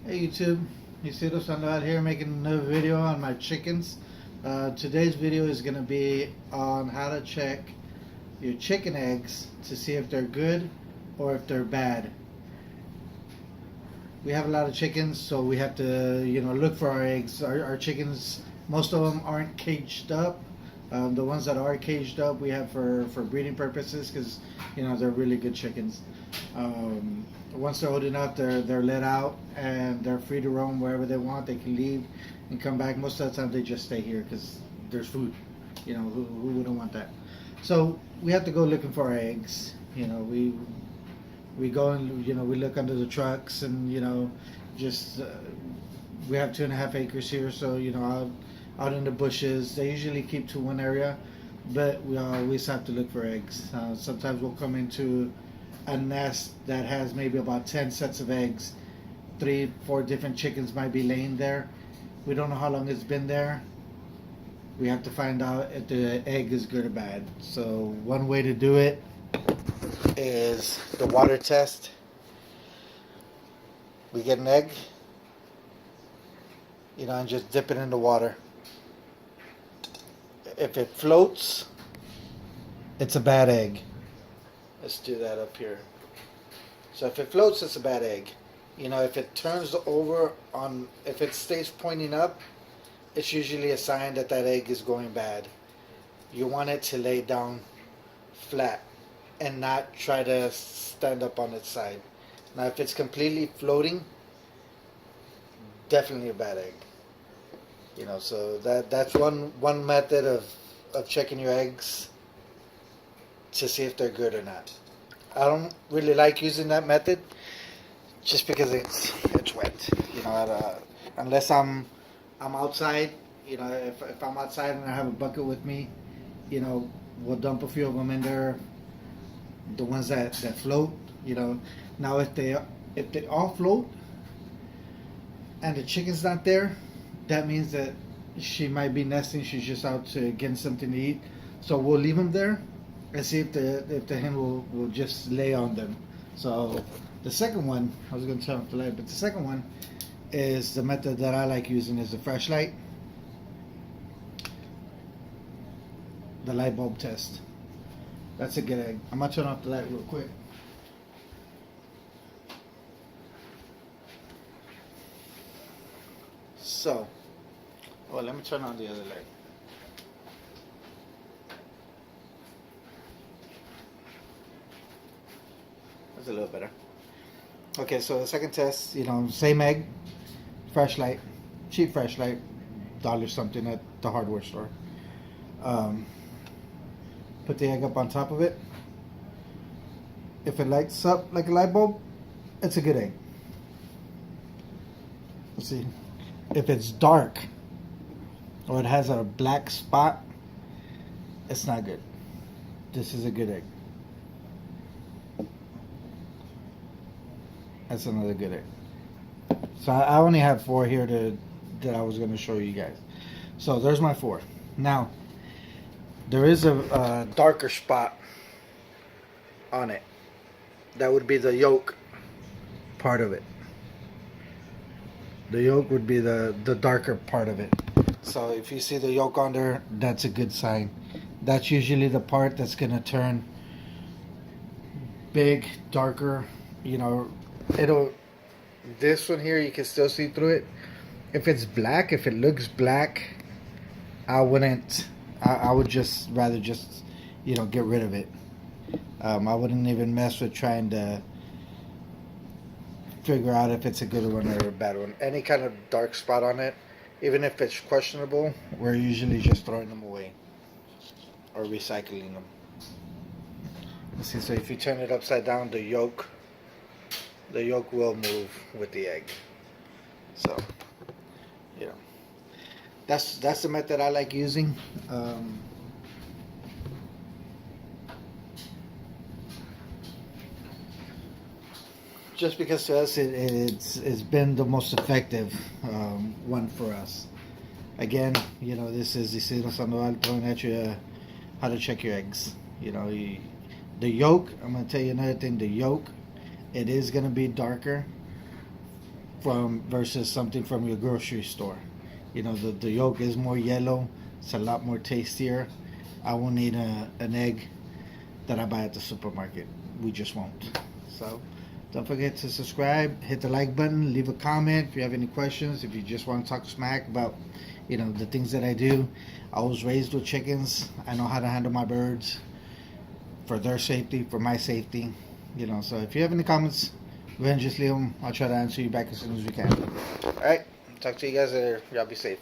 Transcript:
Hey YouTube, Isidro Sandoval here making another video on my chickens. Today's video is going to be on how to check your chicken eggs to see if they're good or if they're bad. We have a lot of chickens, so we have to look for our eggs. Our chickens, most of them aren't caged up. The ones that are caged up we have for breeding purposes because they're really good chickens. Once they're old enough, they're let out and they're free to roam wherever they want. They can leave and come back. Most of the time they just stay here because there's food. Who wouldn't want that? So we have to go looking for our eggs. We go and we look under the trucks and just we have 2.5 acres here, so out in the bushes. They usually keep to one area, but we always have to look for eggs. Sometimes we'll come into a nest that has maybe about 10 sets of eggs. 3-4 different chickens might be laying there. We don't know how long it's been there. We have to find out if the egg is good or bad. So one way to do it is the water test. We get an egg, and just dip it in the water. If it floats, it's a bad egg. Let's do that up here. So if it floats, it's a bad egg. If it turns over if it stays pointing up, it's usually a sign that that egg is going bad. You want it to lay down flat and not try to stand up on its side. Now if it's completely floating, definitely a bad egg. So that's one method of checking your eggs to see if they're good or not. I don't really like using that method just because it's wet. Unless I'm outside. If I'm outside and I have a bucket with me, we'll dump a few of them in there. The ones that float. Now if they all float and the chicken's not there, that means that she might be nesting. She's just out to getting something to eat. So we'll leave them there and see if the hen will just lay on them. So the second one, I was going to turn off the light, but the second one is the method that I like using is the flashlight, the light bulb test. That's a good egg. I'm going to turn off the light real quick. So, let me turn on the other light. That's a little better. Okay, so the second test, same egg, flashlight, cheap flashlight, $1 something at the hardware store. Put the egg up on top of it. If it lights up like a light bulb, it's a good egg. Let's see. If it's dark or it has a black spot, it's not good. This is a good egg. That's another good egg. So I only have 4 here that I was going to show you guys. So there's my 4. Now there is a darker spot on it. That would be the yolk part of it. The yolk would be the darker part of it. So if you see the yolk on there, that's a good sign. That's usually the part that's going to turn big, darker. This one here, you can still see through it. If it's black, if it looks black, I wouldn't. I would just rather just get rid of it. I wouldn't even mess with trying to figure out if it's a good one or a bad one. Any kind of dark spot on it, even if it's questionable, we're usually just throwing them away or recycling them. Let's see. So if you turn it upside down, the yolk will move with the egg. So that's the method I like using. Just because to us it's been the most effective one for us. Again, this is Isidro Sandoval throwing at you how to check your eggs. The yolk, I'm going to tell you another thing, the yolk, it is going to be darker from versus something from your grocery store. You know, the yolk is more yellow. It's a lot more tastier. I won't eat an egg that I buy at the supermarket. We just won't. So don't forget to subscribe, hit the like button, leave a comment if you have any questions, if you just want to talk smack about, you know, the things that I do. I was raised with chickens. I know how to handle my birds for their safety, for my safety. You know, so if you have any comments, go ahead and just leave them. I'll try to answer you back as soon as we can. Alright, talk to you guys later. Y'all be safe.